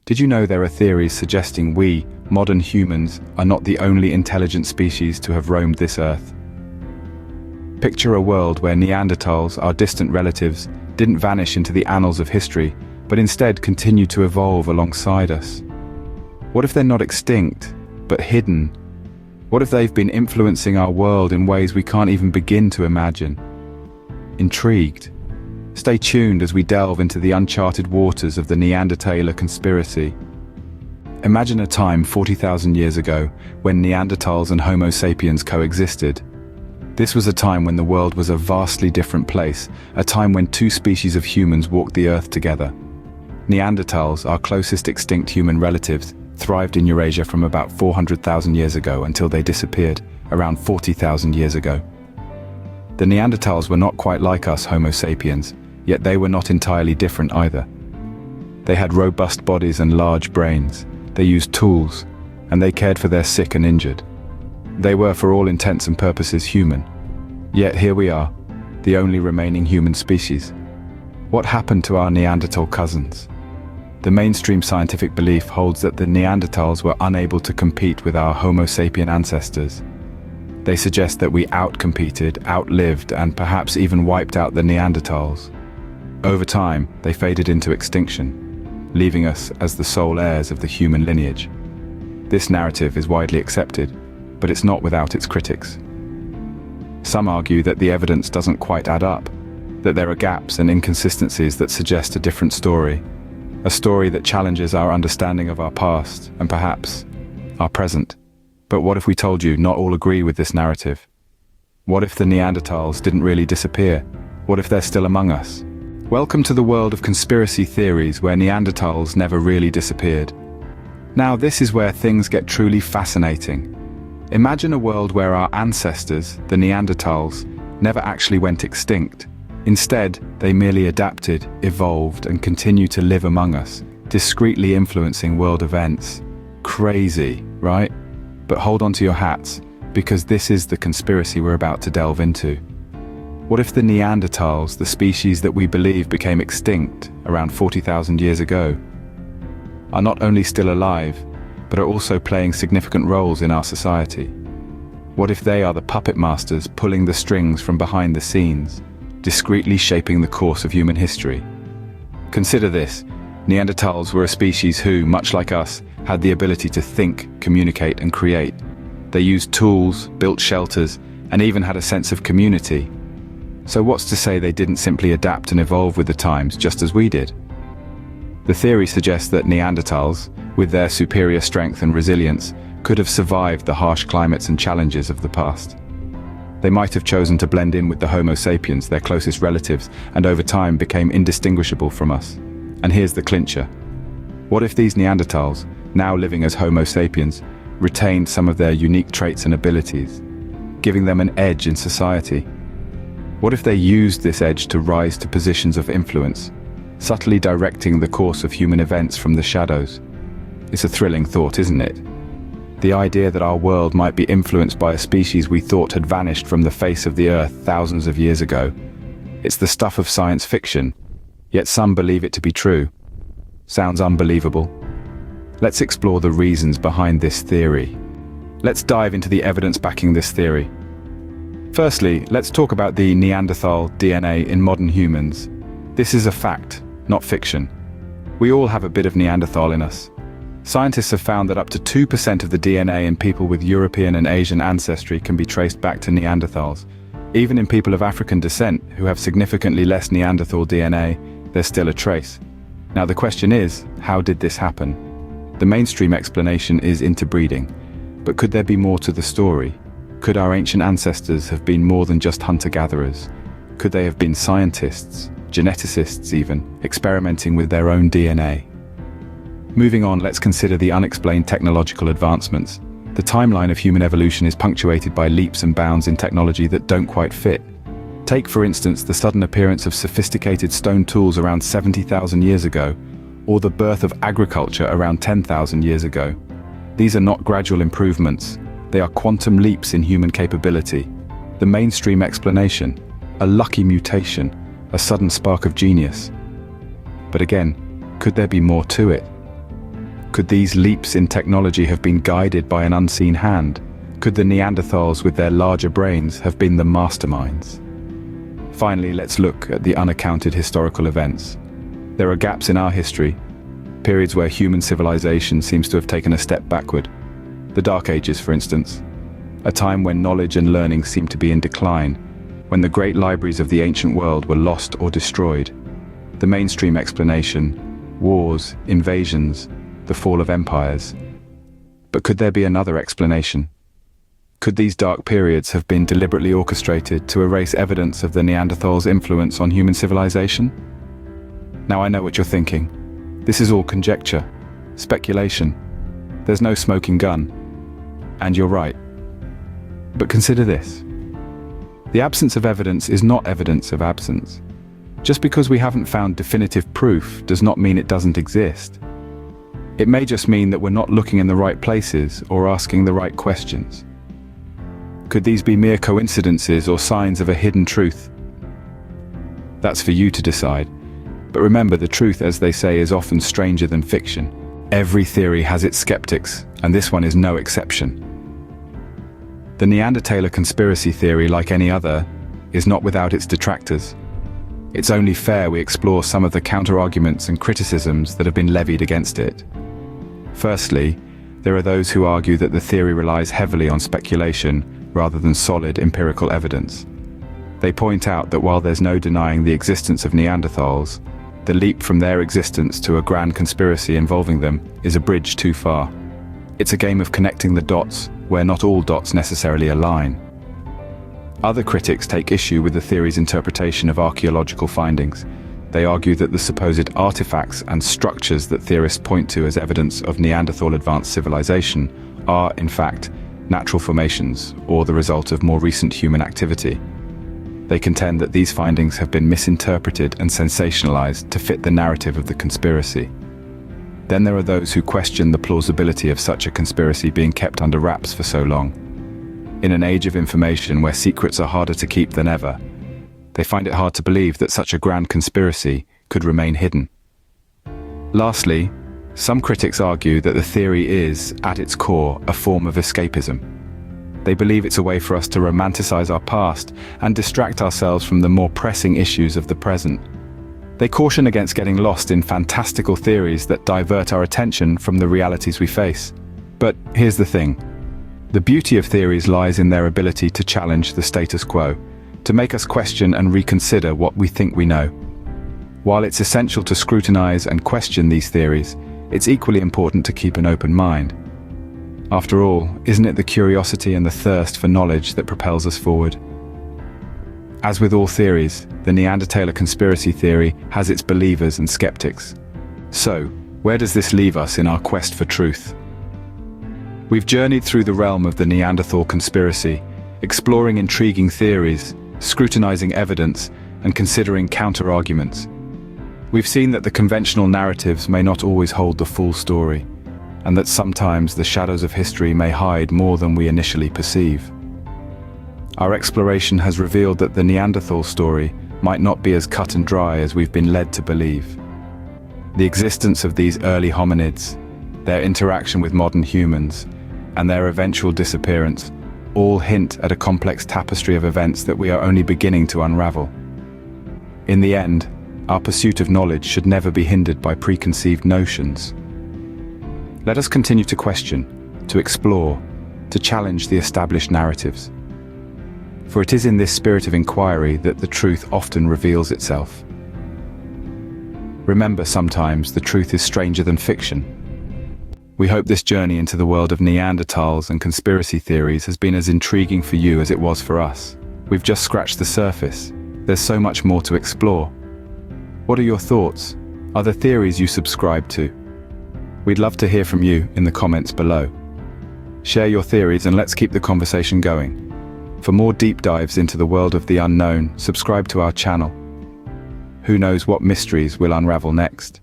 Did you know there are theories suggesting we, modern humans, are not the only intelligent species to have roamed this earth? Picture a world where Neanderthals, our distant relatives, didn't vanish into the annals of history, but instead continue to evolve alongside us. What if they're not extinct, but hidden? What if they've been influencing our world in ways we can't even begin to imagine? Intrigued? Stay tuned as we delve into the uncharted waters of the Neanderthaler conspiracy. Imagine a time 40,000 years ago when Neanderthals and Homo sapiens coexisted. This was a time when the world was a vastly different place, a time when two species of humans walked the earth together. Neanderthals, our closest extinct human relatives, thrived in Eurasia from about 400,000 years ago until they disappeared around 40,000 years ago. The Neanderthals were not quite like us Homo sapiens, yet they were not entirely different either. They had robust bodies and large brains. They used tools, and they cared for their sick and injured. They were, for all intents and purposes, human. Yet here we are, the only remaining human species. What happened to our Neanderthal cousins? The mainstream scientific belief holds that the Neanderthals were unable to compete with our Homo sapien ancestors. They suggest that we outcompeted, outlived, and perhaps even wiped out the Neanderthals. Over time, they faded into extinction, leaving us as the sole heirs of the human lineage. This narrative is widely accepted, but it's not without its critics. Some argue that the evidence doesn't quite add up, that there are gaps and inconsistencies that suggest a different story, a story that challenges our understanding of our past and perhaps our present. But what if we told you not all agree with this narrative? What if the Neanderthals didn't really disappear? What if they're still among us? Welcome to the world of conspiracy theories where Neanderthals never really disappeared. Now this is where things get truly fascinating. Imagine a world where our ancestors, the Neanderthals, never actually went extinct. Instead, they merely adapted, evolved, and continue to live among us, discreetly influencing world events. Crazy, right? But hold on to your hats, because this is the conspiracy we're about to delve into. What if the Neanderthals, the species that we believe became extinct around 40,000 years ago, are not only still alive, but are also playing significant roles in our society? What if they are the puppet masters pulling the strings from behind the scenes, discreetly shaping the course of human history? Consider this. Neanderthals were a species who, much like us, had the ability to think, communicate, and create. They used tools, built shelters, and even had a sense of community. So what's to say they didn't simply adapt and evolve with the times just as we did? The theory suggests that Neanderthals, with their superior strength and resilience, could have survived the harsh climates and challenges of the past. They might have chosen to blend in with the Homo sapiens, their closest relatives, and over time became indistinguishable from us. And here's the clincher. What if these Neanderthals, now living as Homo sapiens, retained some of their unique traits and abilities, giving them an edge in society? What if they used this edge to rise to positions of influence, subtly directing the course of human events from the shadows? It's a thrilling thought, isn't it? The idea that our world might be influenced by a species we thought had vanished from the face of the earth thousands of years ago. It's the stuff of science fiction, yet some believe it to be true. Sounds unbelievable? Let's explore the reasons behind this theory. Let's dive into the evidence backing this theory. Firstly, let's talk about the Neanderthal DNA in modern humans. This is a fact, not fiction. We all have a bit of Neanderthal in us. Scientists have found that up to 2% of the DNA in people with European and Asian ancestry can be traced back to Neanderthals. Even in people of African descent who have significantly less Neanderthal DNA, there's still a trace. Now the question is, how did this happen? The mainstream explanation is interbreeding, but could there be more to the story? Could our ancient ancestors have been more than just hunter-gatherers? Could they have been scientists, geneticists even, experimenting with their own DNA? Moving on, let's consider the unexplained technological advancements. The timeline of human evolution is punctuated by leaps and bounds in technology that don't quite fit. Take, for instance, the sudden appearance of sophisticated stone tools around 70,000 years ago, or the birth of agriculture around 10,000 years ago. These are not gradual improvements. They are quantum leaps in human capability. The mainstream explanation, a lucky mutation, a sudden spark of genius. But again, could there be more to it? Could these leaps in technology have been guided by an unseen hand? Could the Neanderthals with their larger brains have been the masterminds? Finally, let's look at the unaccounted historical events. There are gaps in our history, periods where human civilization seems to have taken a step backward. The Dark Ages, for instance, a time when knowledge and learning seemed to be in decline, when the great libraries of the ancient world were lost or destroyed. The mainstream explanation: wars, invasions, the fall of empires. But could there be another explanation? Could these dark periods have been deliberately orchestrated to erase evidence of the Neanderthals' influence on human civilization? Now I know what you're thinking. This is all conjecture, speculation. There's no smoking gun. And you're right. But consider this. The absence of evidence is not evidence of absence. Just because we haven't found definitive proof does not mean it doesn't exist. It may just mean that we're not looking in the right places or asking the right questions. Could these be mere coincidences or signs of a hidden truth? That's for you to decide. But remember, the truth, as they say, is often stranger than fiction. Every theory has its skeptics, and this one is no exception. The Neanderthaler conspiracy theory, like any other, is not without its detractors. It's only fair we explore some of the counter-arguments and criticisms that have been levied against it. Firstly, there are those who argue that the theory relies heavily on speculation rather than solid empirical evidence. They point out that while there's no denying the existence of Neanderthals, the leap from their existence to a grand conspiracy involving them is a bridge too far. It's a game of connecting the dots where not all dots necessarily align. Other critics take issue with the theory's interpretation of archaeological findings. They argue that the supposed artifacts and structures that theorists point to as evidence of Neanderthal advanced civilization are, in fact, natural formations or the result of more recent human activity. They contend that these findings have been misinterpreted and sensationalized to fit the narrative of the conspiracy. Then there are those who question the plausibility of such a conspiracy being kept under wraps for so long. In an age of information where secrets are harder to keep than ever, they find it hard to believe that such a grand conspiracy could remain hidden. Lastly, some critics argue that the theory is, at its core, a form of escapism. They believe it's a way for us to romanticize our past and distract ourselves from the more pressing issues of the present. They caution against getting lost in fantastical theories that divert our attention from the realities we face. But here's the thing. The beauty of theories lies in their ability to challenge the status quo, to make us question and reconsider what we think we know. While it's essential to scrutinize and question these theories, it's equally important to keep an open mind. After all, isn't it the curiosity and the thirst for knowledge that propels us forward? As with all theories, the Neanderthaler conspiracy theory has its believers and skeptics. So, where does this leave us in our quest for truth? We've journeyed through the realm of the Neanderthal conspiracy, exploring intriguing theories, scrutinizing evidence, and considering counter-arguments. We've seen that the conventional narratives may not always hold the full story, and that sometimes the shadows of history may hide more than we initially perceive. Our exploration has revealed that the Neanderthal story might not be as cut and dry as we've been led to believe. The existence of these early hominids, their interaction with modern humans, and their eventual disappearance all hint at a complex tapestry of events that we are only beginning to unravel. In the end, our pursuit of knowledge should never be hindered by preconceived notions. Let us continue to question, to explore, to challenge the established narratives. For it is in this spirit of inquiry that the truth often reveals itself. Remember, sometimes the truth is stranger than fiction. We hope this journey into the world of Neanderthals and conspiracy theories has been as intriguing for you as it was for us. We've just scratched the surface. There's so much more to explore. What are your thoughts? Are there theories you subscribe to? We'd love to hear from you in the comments below. Share your theories and let's keep the conversation going. For more deep dives into the world of the unknown, subscribe to our channel. Who knows what mysteries we'll unravel next?